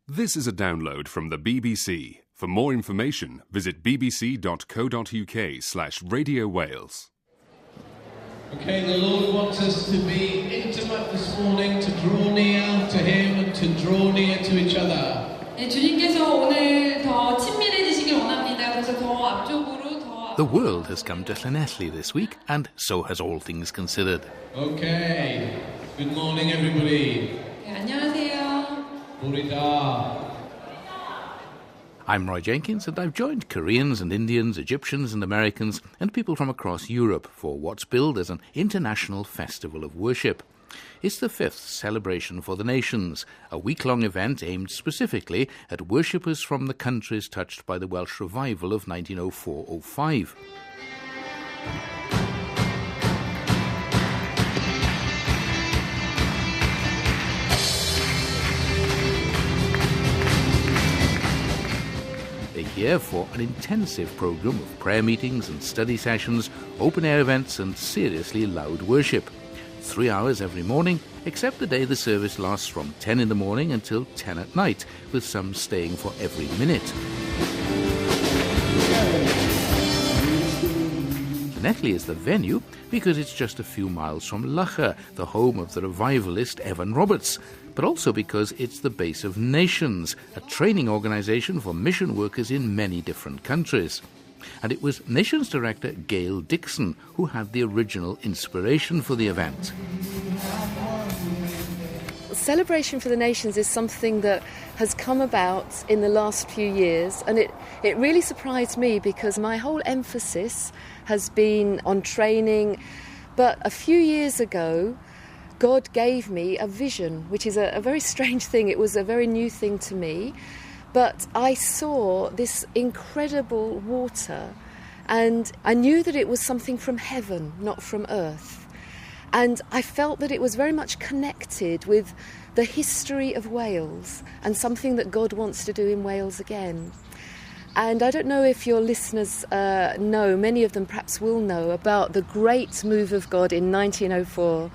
This is a download from the BBC. For more information, visit bbc.co.uk/RadioWales. Okay, the Lord wants us to be intimate this morning, to draw near to Him and to draw near to each other. 네, 주님께서 오늘 더 친밀해지시길 원합니다. 그래서 더 앞쪽으로 더. The world has come to Llanelli this week, and so has All Things Considered. Okay, good morning everybody. 네, 안녕하세요. Burita. I'm Roy Jenkins, and I've joined Koreans and Indians, Egyptians and Americans, and people from across Europe for what's billed as an international festival of worship. It's the 5th celebration for the nations, a week-long event aimed specifically at worshippers from the countries touched by the Welsh revival of 1904-05. Here for an intensive programme of prayer meetings and study sessions, open-air events and seriously loud worship. 3 hours every morning, except the day the service lasts from 10 in the morning until 10 at night, with some staying for every minute. Llanelli is the venue because it's just a few miles from Loughor, the home of the revivalist Evan Roberts, but also because it's the base of Nations, a training organisation for mission workers in many different countries. And it was Nations Director Gail Dixon who had the original inspiration for the event. Celebration for the Nations is something that has come about in the last few years, and it really surprised me because my whole emphasis has been on training. But a few years ago, God gave me a vision, which is a very strange thing. It was a very new thing to me. But I saw this incredible water, and I knew that it was something from heaven, not from earth. And I felt that it was very much connected with the history of Wales and something that God wants to do in Wales again. And I don't know if your listeners know, many of them perhaps will know, about the great move of God in 1904,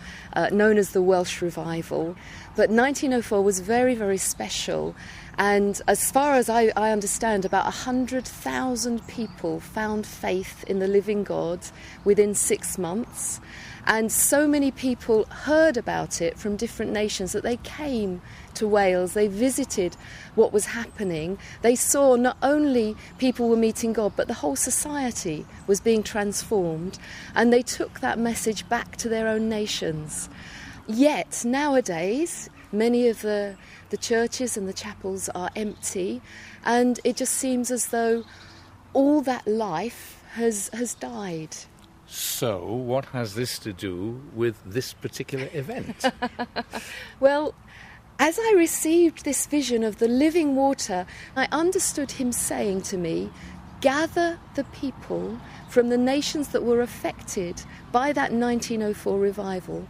known as the Welsh Revival. But 1904 was very, very special. And as far as I understand, about 100,000 people found faith in the living God within 6 months. And so many people heard about it from different nations that they came to Wales, they visited what was happening. They saw not only people were meeting God, but the whole society was being transformed. And they took that message back to their own nations. Yet, nowadays, many of the churches and the chapels are empty, and it just seems as though all that life has died. So, what has this to do with this particular event? Well, as I received this vision of the living water, I understood him saying to me, gather the people from the nations that were affected by that 1904 revival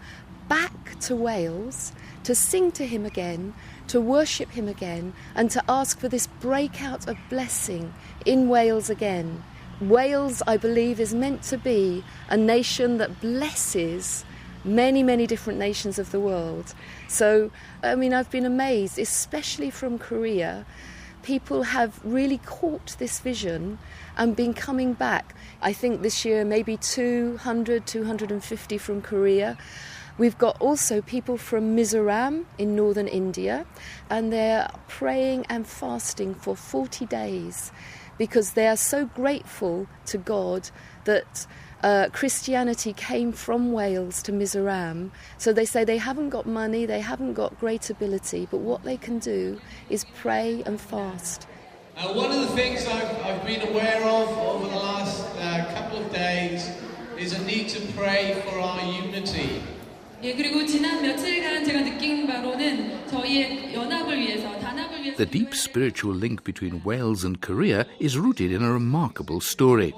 back to Wales to sing to him again, to worship him again, and to ask for this breakout of blessing in Wales again. Wales, I believe, is meant to be a nation that blesses many, many different nations of the world. So, I mean, I've been amazed, especially from Korea. People have really caught this vision and been coming back. I think this year maybe 200, 250 from Korea. We've got also people from Mizoram in northern India, and they're praying and fasting for 40 days because they are so grateful to God that Christianity came from Wales to Mizoram. So they say they haven't got money, they haven't got great ability, but what they can do is pray and fast. One of the things I've been aware of over the last couple of days is a need to pray for our unity. 예, 그리고 지난 며칠간 제가 느낀 바로는 저희의 연합을 위해서, 단합을 위해서. The deep spiritual link between Wales and Korea is rooted in a remarkable story.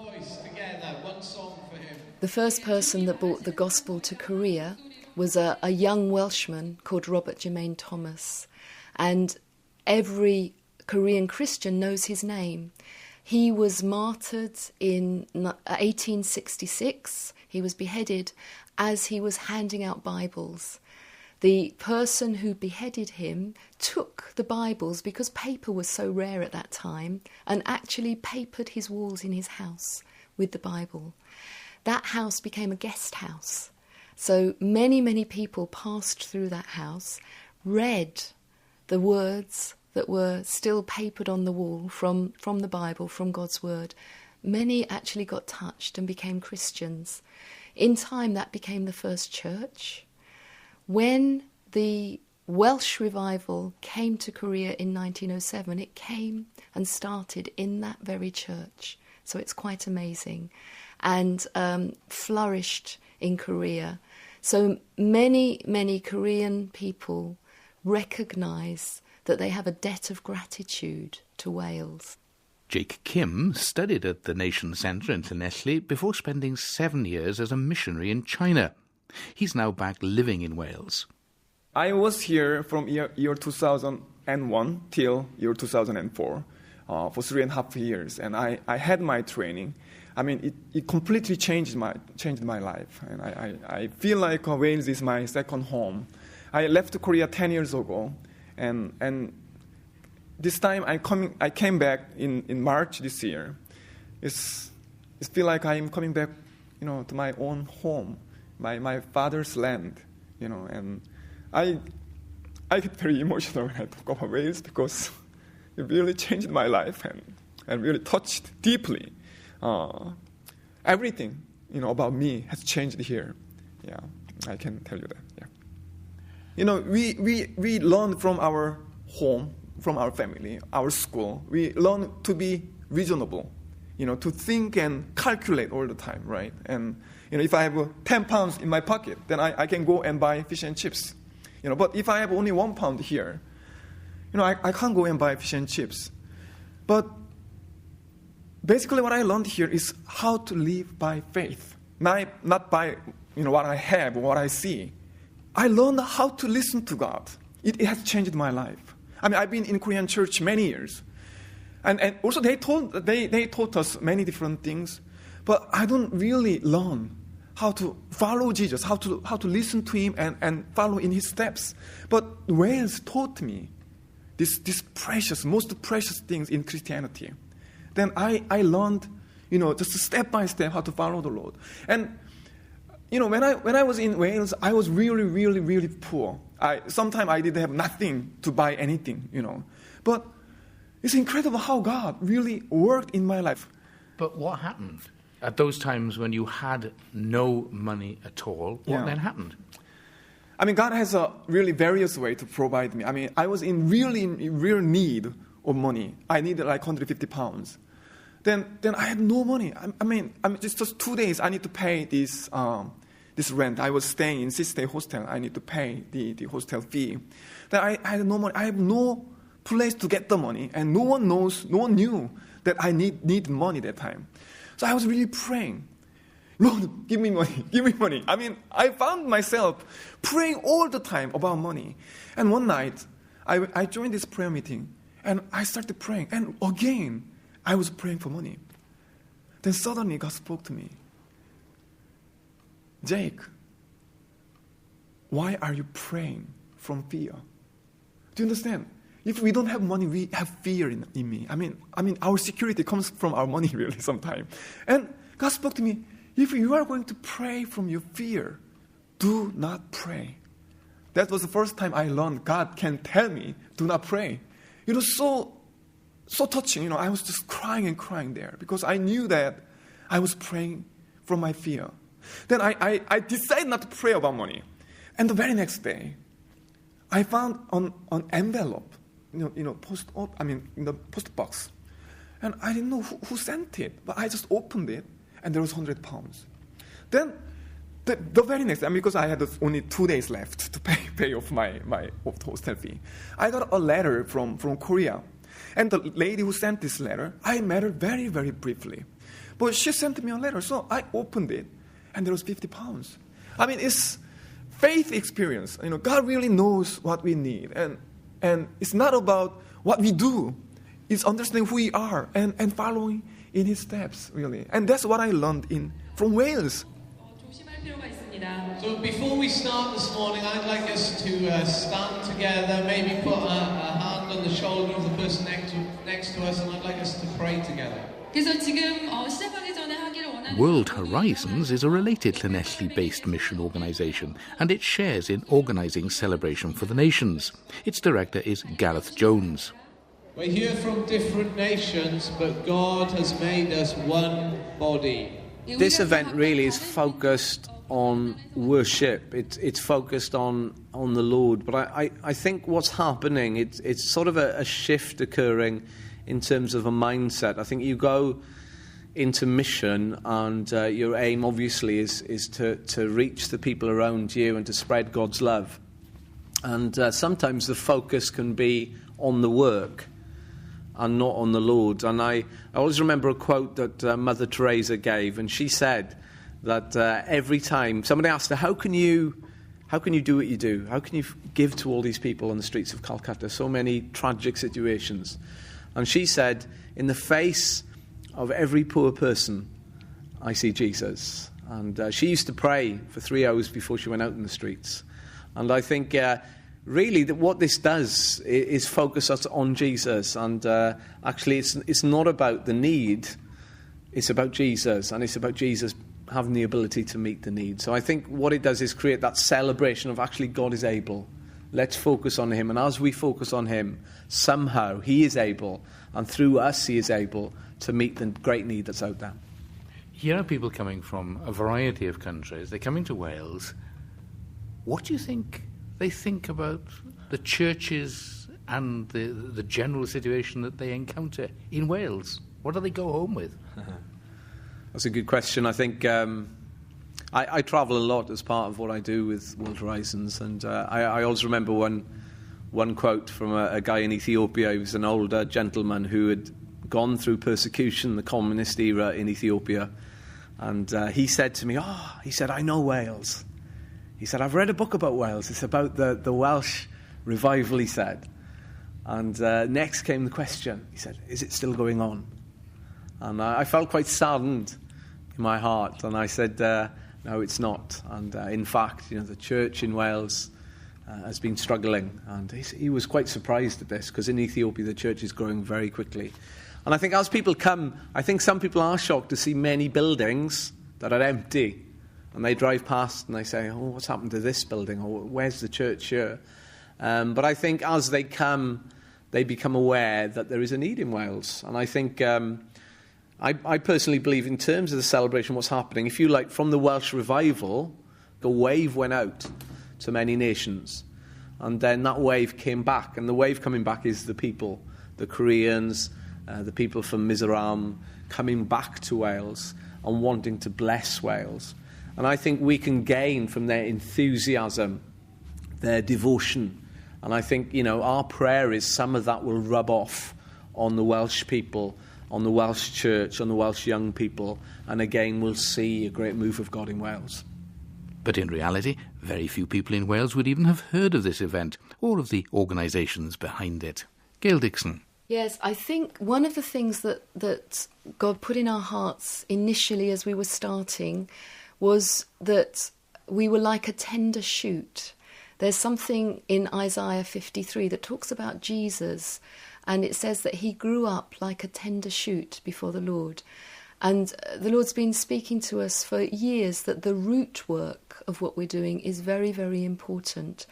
The first person that brought the gospel to Korea was a young Welshman called Robert Jermaine Thomas. And every Korean Christian knows his name. He was martyred in 1866. He was beheaded as he was handing out Bibles The person who beheaded him took the Bibles, because paper was so rare at that time, and actually papered his walls in his house with the Bible. That house became a guest house. So many, many people passed through that house, read the words that were still papered on the wall from the Bible, from God's Word. Many actually got touched and became Christians. In time, that became the first church. When the Welsh revival came to Korea in 1907, it came and started in that very church. So it's quite amazing. And flourished in Korea. So many, many Korean people recognise that they have a debt of gratitude to Wales. Jake Kim studied at the Nation Centre in Llanelli before spending 7 years as a missionary in China. He's now back living in Wales. I was here from year 2001 till year 2004 for 3.5 years, and I had my training. I mean, it completely changed my life, and I feel like Wales is my second home. I left Korea 10 years ago, and this time I came back in March this year. It feels like I'm coming back, to my own home, my father's land, and I get very emotional when I talk about Wales, because it really changed my life and really touched deeply. Everything, about me has changed here. Yeah, I can tell you that. Yeah. We learn from our home, from our family, our school. We learn to be reasonable, to think and calculate all the time, right? And, if I have 10 pounds in my pocket, then I can go and buy fish and chips. But if I have only 1 pound here, I can't go and buy fish and chips. But basically what I learned here is how to live by faith, not by what I have or what I see. I learned how to listen to God. It has changed my life. I mean, I've been in Korean church many years, and also they taught us many different things, but I don't really learn how to follow Jesus, how to listen to him and follow in his steps. But Wales taught me this precious, most precious things in Christianity. Then I learned, just step by step how to follow the Lord. And, when I was in Wales, I was really, really, really poor. Sometimes I didn't have nothing to buy anything, But it's incredible how God really worked in my life. But what happened at those times when you had no money at all? What then happened? I mean, God has a really various way to provide me. I mean, I was in real need of money. I needed like 150 pounds. Then I had no money. I mean, just 2 days I need to pay this rent. I was staying in 6-day hostel. I need to pay the hostel fee. Then I had no money. I have no place to get the money, and no one knew that I need money that time. So I was really praying, Lord, give me money, give me money. I mean, I found myself praying all the time about money. And one night, I joined this prayer meeting, and I started praying. And again, I was praying for money. Then suddenly God spoke to me. Jake, why are you praying from fear? Do you understand? If we don't have money, we have fear in me. I mean, our security comes from our money, really, sometimes. And God spoke to me, if you are going to pray from your fear, do not pray. That was the first time I learned God can tell me, do not pray. It was so touching. I was just crying and crying there because I knew that I was praying from my fear. Then I decided not to pray about money. And the very next day, I found an envelope, in the post box. And I didn't know who sent it, but I just opened it, and there was 100 pounds. Then the very next day, because I had only 2 days left to pay off my hostel fee, I got a letter from Korea. And the lady who sent this letter, I met her very, very briefly. But she sent me a letter, so I opened it, and there was 50 pounds. I mean, it's faith experience. God really knows what we need. And it's not about what we do. It's understanding who we are and following in his steps, really. And that's what I learned from Wales. 조심할 필요가 있습니다. 있습니다. So before we start this morning, I'd like us to stand together, maybe put a hand on the shoulder of the person next to us, and I'd like us to pray together. 그래서 지금 시작하기 전에 하기를 원하는 World Horizons is a related Llanelli-based mission organisation, and it shares in organising Celebration for the Nations. Its director is Gareth Jones. We're here from different nations, but God has made us one body. This event really is focused on worship. It's focused on the Lord. But I think what's happening, it's sort of a shift occurring in terms of a mindset. I think you go into mission and your aim obviously is to reach the people around you and to spread God's love. And sometimes the focus can be on the work and not on the Lord. And I always remember a quote that Mother Teresa gave, and she said that every time somebody asked her, how can you do what you do? How can you give to all these people on the streets of Calcutta? So many tragic situations. And she said, in the face of every poor person, I see Jesus. And she used to pray for 3 hours before she went out in the streets. And I think really what this does is focus us on Jesus. And actually it's not about the need, it's about Jesus. And it's about Jesus having the ability to meet the need. So I think what it does is create that celebration of actually God is able. Let's focus on him. And as we focus on him, somehow he is able, and through us he is able to meet the great need that's out there. Here are people coming from a variety of countries. They're coming to Wales. What do you think they think about the churches and the general situation that they encounter in Wales? What do they go home with? That's a good question. I think I travel a lot as part of what I do with World Horizons, and I always remember one quote from a guy in Ethiopia. He was an older gentleman who had gone through persecution, the communist era in Ethiopia, and he said to me, I know Wales. He said, I've read a book about Wales. It's about the Welsh revival, he said. And next came the question. He said, is it still going on? And I felt quite saddened in my heart, and I said, no, it's not. And in fact, the church in Wales has been struggling. And he was quite surprised at this, because in Ethiopia the church is growing very quickly. And I think as people come, I think some people are shocked to see many buildings that are empty. And they drive past and they say, what's happened to this building? Or where's the church here? But I think as they come, they become aware that there is a need in Wales. And I think I personally believe in terms of the celebration, what's happening, if you like, from the Welsh revival, the wave went out to many nations. And then that wave came back. And the wave coming back is the people, the Koreans, the people from Mizoram, coming back to Wales and wanting to bless Wales. And I think we can gain from their enthusiasm, their devotion. And I think, our prayer is some of that will rub off on the Welsh people, on the Welsh church, on the Welsh young people, and again we'll see a great move of God in Wales. But in reality, very few people in Wales would even have heard of this event or of the organisations behind it. Gail Dixon. Yes, I think one of the things that God put in our hearts initially as we were starting was that we were like a tender shoot. There's something in Isaiah 53 that talks about Jesus, and it says that he grew up like a tender shoot before the Lord. And the Lord's been speaking to us for years that the root work of what we're doing is very, very important.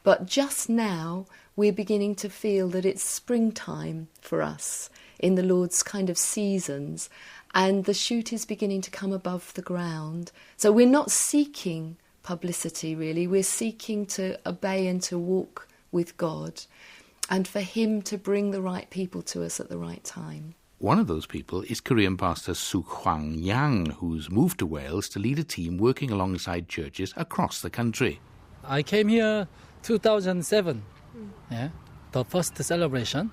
But just now, we're beginning to feel that it's springtime for us in the Lord's kind of seasons, and the shoot is beginning to come above the ground. So we're not seeking publicity, really. We're seeking to obey and to walk with God, and for him to bring the right people to us at the right time. One of those people is Korean pastor Suk Hwang Yang, who's moved to Wales to lead a team working alongside churches across the country. I came here 2007, the first celebration.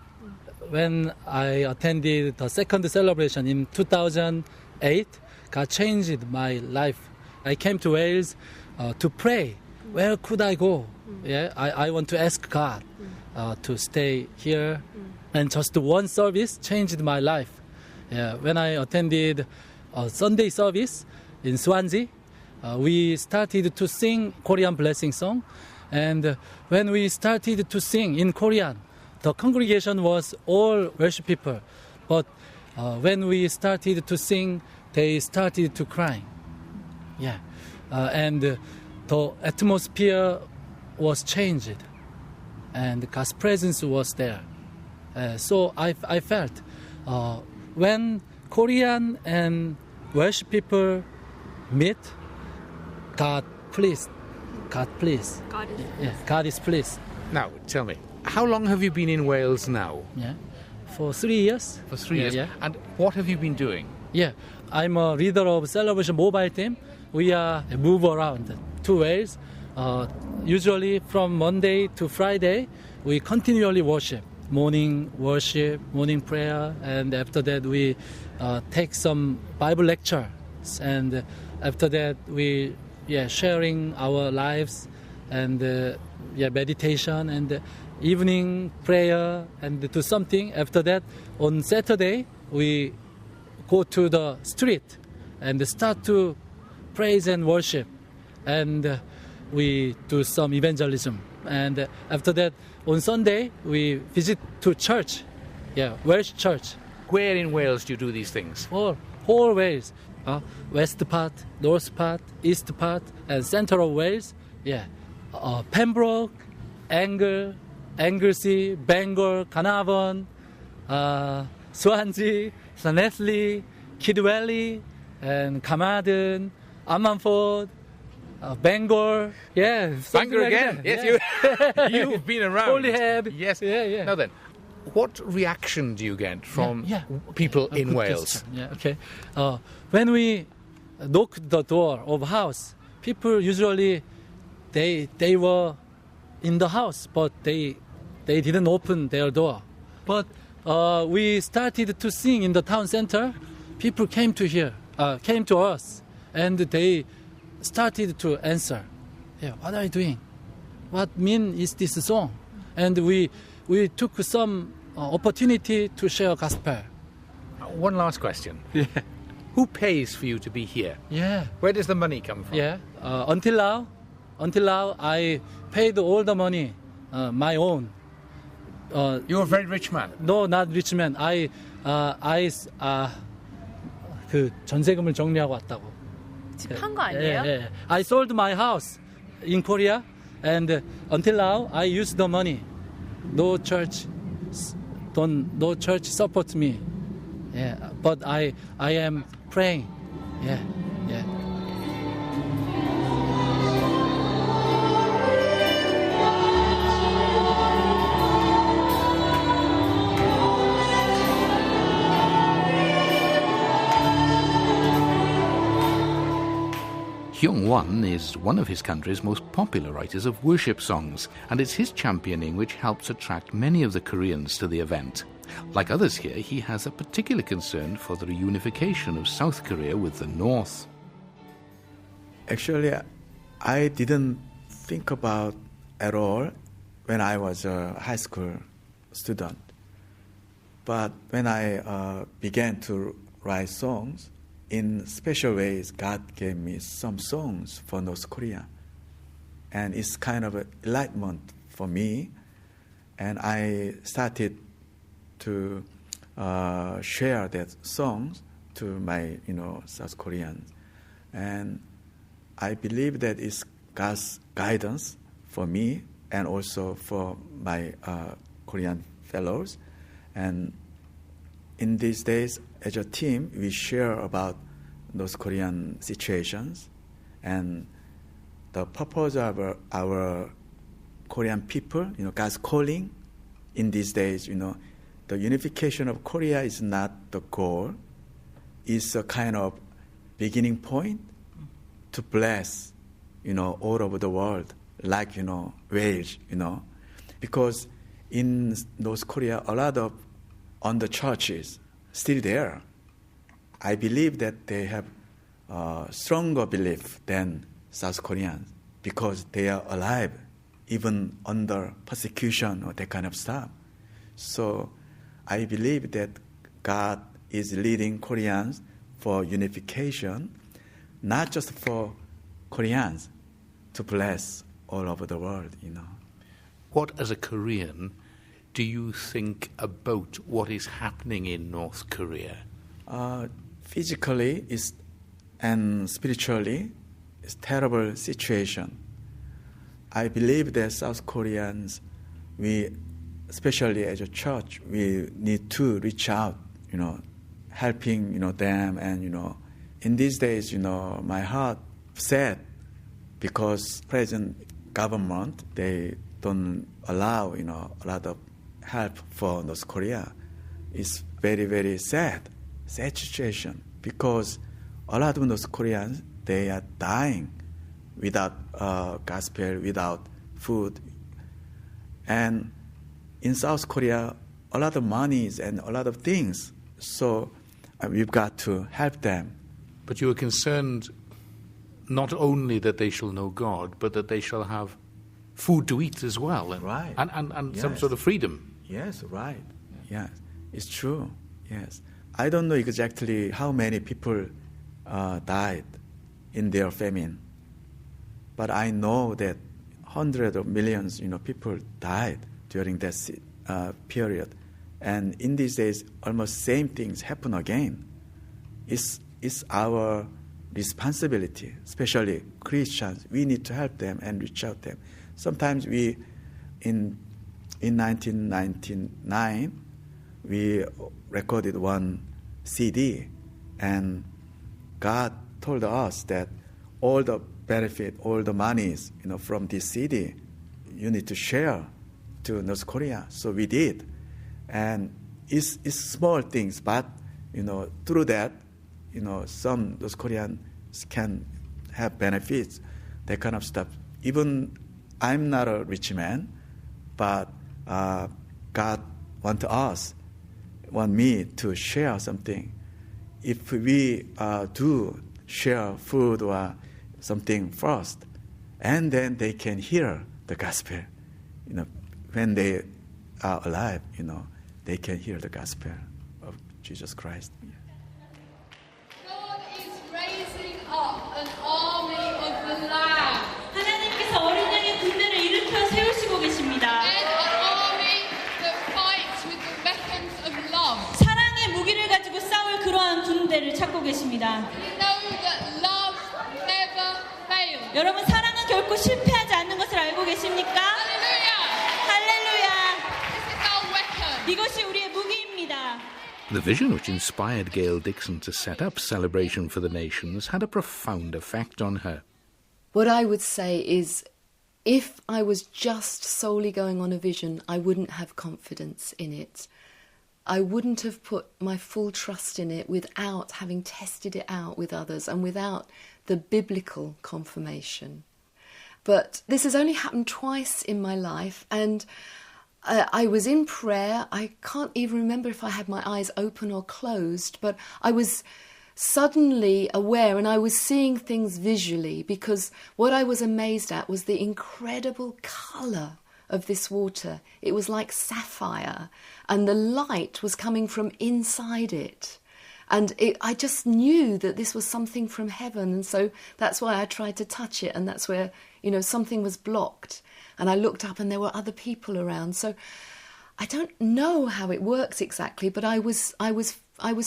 When I attended the second celebration in 2008, God changed my life. I came to Wales to pray. Where could I go? I want to ask God to stay here. And just one service changed my life. When I attended a Sunday service in Swansea, we started to sing Korean blessing song. And when we started to sing in Korean, the congregation was all worship people. But when we started to sing, they started to cry. Yeah. And the atmosphere was changed. And God's presence was there. So I felt when Korean and worship people meet, God pleased. God pleased. God is pleased. Now, tell me, how long have you been in Wales now? Yeah, for 3 years. For 3 years. Yeah. And what have you been doing? Yeah, I'm a leader of Celebration Mobile Team. We move around 2 ways. Usually from Monday to Friday, we continually worship. Morning worship, morning prayer, and after that we take some Bible lectures. And after that we sharing our lives and meditation and evening prayer and do something. After that, on Saturday, we go to the street and start to praise and worship. And we do some evangelism. And after that, on Sunday, we visit to church. Yeah, Welsh church. Where in Wales do you do these things? Whole Wales. West part, north part, east part, and central Wales. Yeah, Pembroke, Anglesey, Bangor, Carnarvon, Swansea, Llanelli, Kidwelly, and Carmarthen, Ammanford, Bangor. Yeah, Bangor like again. that. Yes, Yeah. you've been around. Holyhead. Yes. Yeah. Now then, what reaction do you get from people in Good Wales? question. Yeah, okay. When we knock the door of house, people usually they were in the house, but they didn't open their door. But we started to sing in the town center. People came to us, and they started to answer. Yeah, what are you doing? What mean is this song? And we took some opportunity to share gospel. One last question. Yeah. Who pays for you to be here? Yeah. Where does the money come from? Yeah. Until now, I paid all the money, my own. You're a very rich man. No, not rich man. 그 전세금을 정리하고 왔다고. 집 판 거 아니에요? 예. I sold my house in Korea, and until now I use the money. No church supports me. Yeah, but I am praying. Yeah. Hyung-won is one of his country's most popular writers of worship songs, and it's his championing which helps attract many of the Koreans to the event. Like others here, he has a particular concern for the reunification of South Korea with the North. Actually, I didn't think about at all when I was a high school student. But when I began to write songs, in special ways, God gave me some songs for North Korea. And it's kind of an enlightenment for me. And I started to share that songs to my, South Koreans. And I believe that it's God's guidance for me and also for my Korean fellows. And in these days, as a team, we share about those Korean situations and the purpose of our Korean people, God's calling in these days, the unification of Korea is not the goal. It's a kind of beginning point to bless, all over the world, like, Wales, because in North Korea, a lot of under churches still there. I believe that they have stronger belief than South Koreans because they are alive even under persecution or that kind of stuff. So I believe that God is leading Koreans for unification, not just for Koreans to bless all over the world, What, as a Korean, do you think about what is happening in North Korea? Physically and spiritually, it's a terrible situation. I believe that South Koreans, especially as a church, we need to reach out, helping, them. And, in these days, my heart sad because present government, they don't allow, a lot of help for North Korea. It's very, very sad situation because a lot of North Koreans, they are dying without gospel, without food. And in South Korea, a lot of monies and a lot of things. So we've got to help them. But you are concerned not only that they shall know God, but that they shall have food to eat as well. Right. And Yes. some sort of freedom. Yes, right. Yes, it's true. Yes. I don't know exactly how many people died in their famine. But I know that hundreds of millions, people died during that period. And in these days, almost same things happen again. It's our responsibility, especially Christians. We need to help them and reach out to them. Sometimes in 1999, we recorded one CD, and God told us that all the benefit, all the monies, from this CD, you need to share to North Korea. So we did, and it's small things, but through that, some North Koreans can have benefits, that kind of stuff. Even I'm not a rich man, but God want me to share something. If we do share food or something first, and then they can hear the gospel. When they are alive, they can hear the gospel of Jesus Christ. God is raising up an army of the Lamb. 하나님께서 어린 양의 군대를 일으켜 세우시고 계십니다. And an army that fights with the weapons of love. 사랑의 무기를 가지고 싸울 그러한 군대를 찾고 계십니다. You know that love never fails. 여러분, 사랑은 결코 실패하지 않는 것을 알고 계십니까? 할렐루야. This is our weapon. 이것이 우리의 무기입니다. The vision which inspired Gail Dixon to set up Celebration for the Nations had a profound effect on her. What I would say is, if I was just solely going on a vision, I wouldn't have confidence in it. I wouldn't have put my full trust in it without having tested it out with others and without the biblical confirmation. But this has only happened twice in my life, and I was in prayer. I can't even remember if I had my eyes open or closed, but I was suddenly aware, and I was seeing things visually, because what I was amazed at was the incredible colour of this water. It was like sapphire, and the light was coming from inside it. And I just knew that this was something from heaven, and so that's why I tried to touch it, and that's where, something was blocked. And I looked up and there were other people around. So I don't know how it works exactly, but I was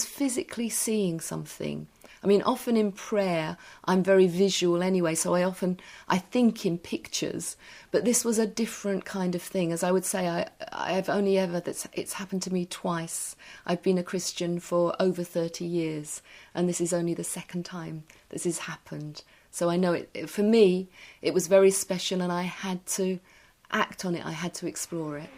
physically seeing something. I mean, often in prayer, I'm very visual anyway, so I think in pictures. But this was a different kind of thing. As I would say, I've only it's happened to me twice. I've been a Christian for over 30 years, and this is only the second time this has happened. So I know for me, it was very special, and I had to act on it. I had to explore it.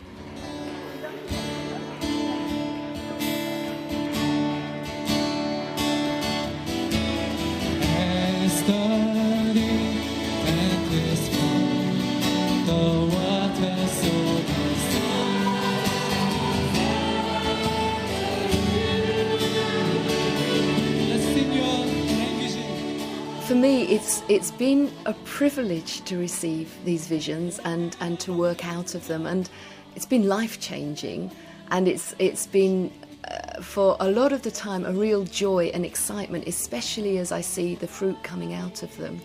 For me, it's been a privilege to receive these visions and to work out of them, and it's been life-changing, and it's been for a lot of the time a real joy and excitement, especially as I see the fruit coming out of them.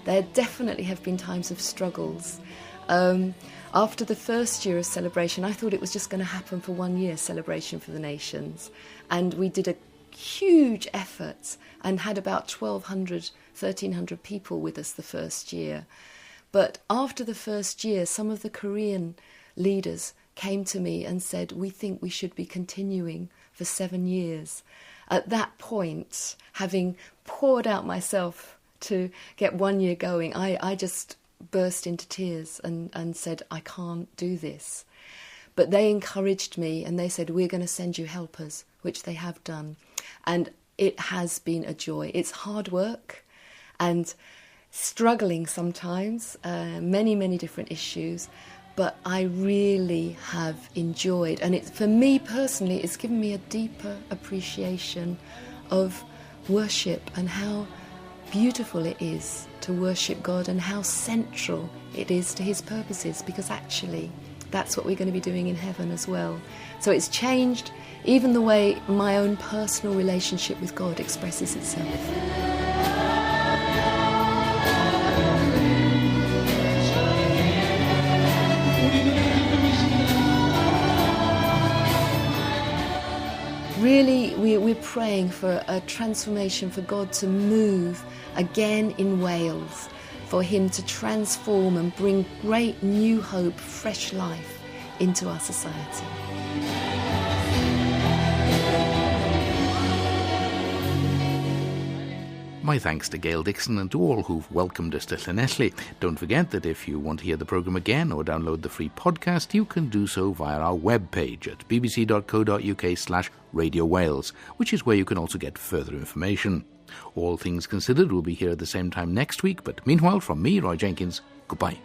there definitely have been times of struggles. After the first year of celebration, I thought it was just going to happen for 1 year, Celebration for the Nations. And we did a huge effort and had about 1,200, 1,300 people with us the first year. But after the first year, some of the Korean leaders came to me and said, we think we should be continuing for 7 years. At that point, having poured out myself to get 1 year going, I just burst into tears and said, I can't do this. But they encouraged me and they said, we're going to send you helpers, which they have done. And it has been a joy. It's hard work and struggling sometimes, many, many different issues, but I really have enjoyed. And for me personally, it's given me a deeper appreciation of worship and how beautiful it is to worship God and how central it is to his purposes, because actually that's what we're going to be doing in heaven as well. So it's changed even the way my own personal relationship with God expresses itself. Really, we're praying for a transformation, for God to move again in Wales, for him to transform and bring great new hope, fresh life into our society. My thanks to Gail Dixon and to all who've welcomed us to Llanelli. Don't forget that if you want to hear the programme again or download the free podcast, you can do so via our webpage at bbc.co.uk/RadioWales, which is where you can also get further information. All Things Considered will be here at the same time next week, but meanwhile, from me, Roy Jenkins, goodbye.